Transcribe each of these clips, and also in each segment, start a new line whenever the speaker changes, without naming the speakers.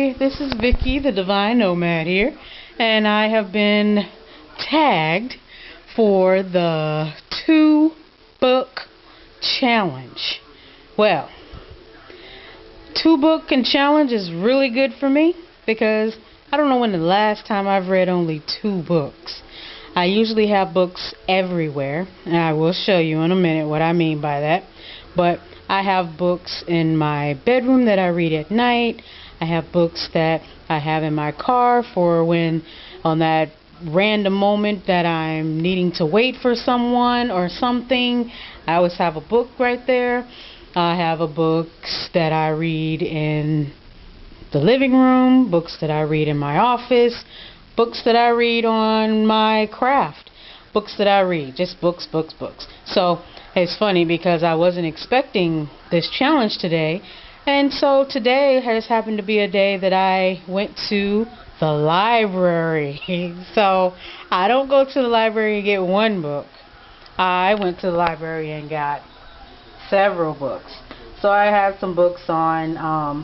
Hi, this is Vicky, the Divine Nomad here, and I have been tagged for the 2-book challenge. Well, 2-book and challenge is really good for me because I don't know when the last time I've read only 2 books. I usually have books everywhere, and I will show you in a minute what I mean by that. But I have books in my bedroom that I read at night. I have books that I have in my car for when on that random moment that I'm needing to wait for someone or something. I always have a book right there. I have books that I read in the living room, books that I read in my office, books that I read on my craft, books that I read, just books. So it's funny because I wasn't expecting this challenge today, and so today has happened to be a day that I went to the library. So I don't go to the library and get one book. I went to the library and got several books. So I have some books on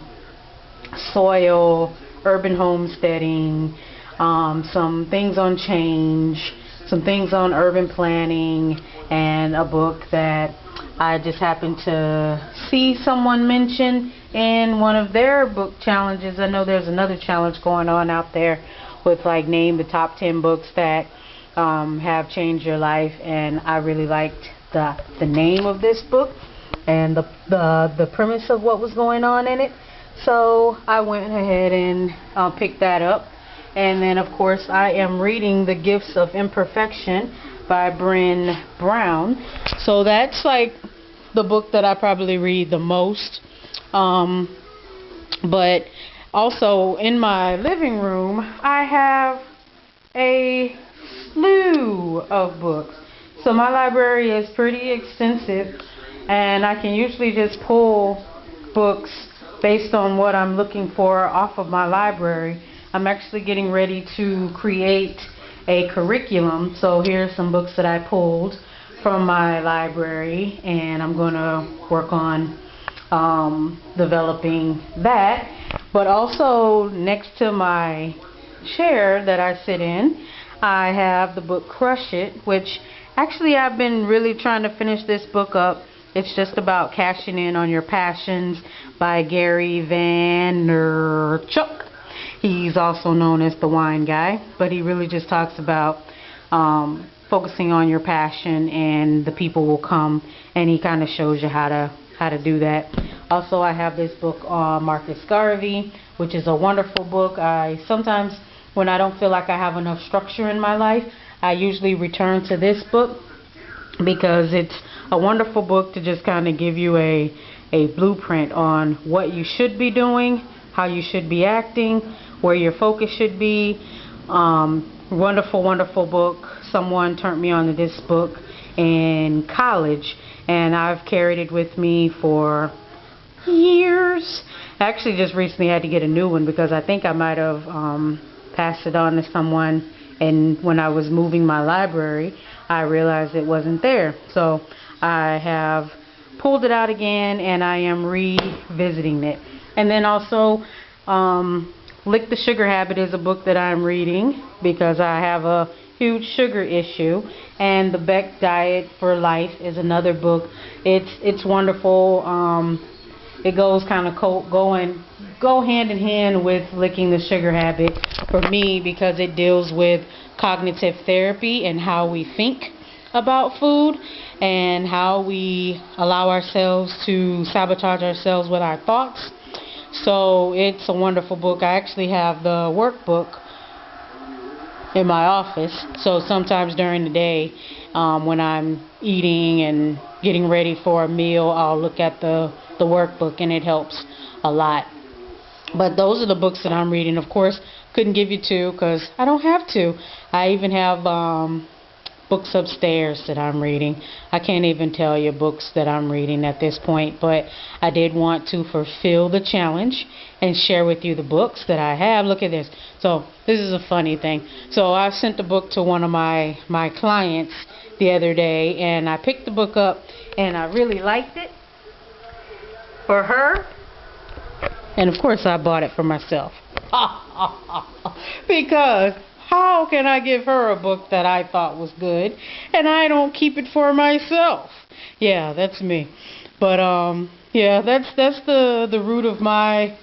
soil, urban homesteading, some things on change, some things on urban planning, and a book that I just happened to see someone mention in one of their book challenges. I know there's another challenge going on out there with like name the top 10 books that have changed your life, and I really liked the name of this book and the premise of what was going on in it. So I went ahead and picked that up. And then, of course, I am reading The Gifts of Imperfection by Brené Brown. So that's like the book that I probably read the most. But also in my living room, I have a slew of books. So my library is pretty extensive, and I can usually just pull books based on what I'm looking for off of my library. I'm actually getting ready to create a curriculum. So here's some books that I pulled from my library, and I'm going to work on developing that. But also next to my chair that I sit in, I have the book Crush It, which actually I've been really trying to finish this book up. It's just about cashing in on your passions by Gary Vaynerchuk. He's also known as the wine guy, but he really just talks about focusing on your passion, and the people will come, and he kind of shows you how to do that. Also, I have this book on Marcus Garvey, which is a wonderful book. Sometimes when I don't feel like I have enough structure in my life, I usually return to this book because it's a wonderful book to just kind of give you a blueprint on what you should be doing, how you should be acting, where your focus should be. Wonderful book. Someone turned me on to this book in college, and I've carried it with me for years. I actually just recently had to get a new one because I think I might have passed it on to someone, and when I was moving my library, I realized it wasn't there. So I have pulled it out again, and I am revisiting it. And then also, Lick the Sugar Habit is a book that I'm reading because I have a huge sugar issue, and The Beck Diet for Life is another book. It's wonderful. It goes kind of go hand in hand with Licking the Sugar Habit for me because it deals with cognitive therapy and how we think about food and how we allow ourselves to sabotage ourselves with our thoughts. So it's a wonderful book. I actually have the workbook in my office. So sometimes during the day, when I'm eating and getting ready for a meal, I'll look at the workbook, and it helps a lot. But those are the books that I'm reading. Of course, couldn't give you 2 because I don't have to. I even have books upstairs that I'm reading. I can't even tell you books that I'm reading at this point, but I did want to fulfill the challenge and share with you the books that I have. Look at this. So this is a funny thing. So I sent the book to one of my clients the other day, and I picked the book up, and I really liked it for her, and of course I bought it for myself. Because how can I give her a book that I thought was good and I don't keep it for myself? Yeah, that's me. But yeah, that's the root of my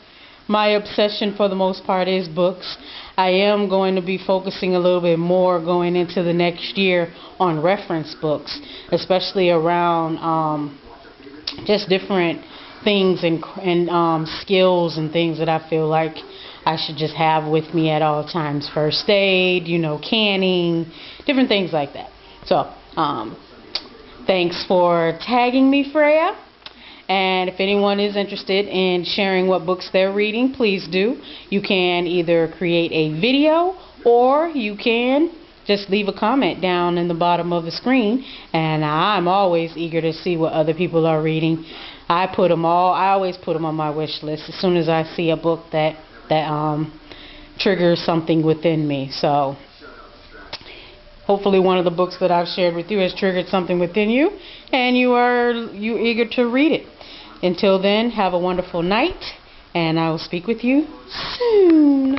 obsession for the most part is books. I am going to be focusing a little bit more going into the next year on reference books, especially around just different things and skills and things that I feel like I should just have with me at all times. First aid, canning, different things like that. So, thanks for tagging me, Freya. And if anyone is interested in sharing what books they're reading, please do. You can either create a video or you can just leave a comment down in the bottom of the screen. And I'm always eager to see what other people are reading. I always put them on my wish list as soon as I see a book that triggers something within me. So hopefully one of the books that I've shared with you has triggered something within you and you're eager to read it. Until then, have a wonderful night, and I will speak with you soon.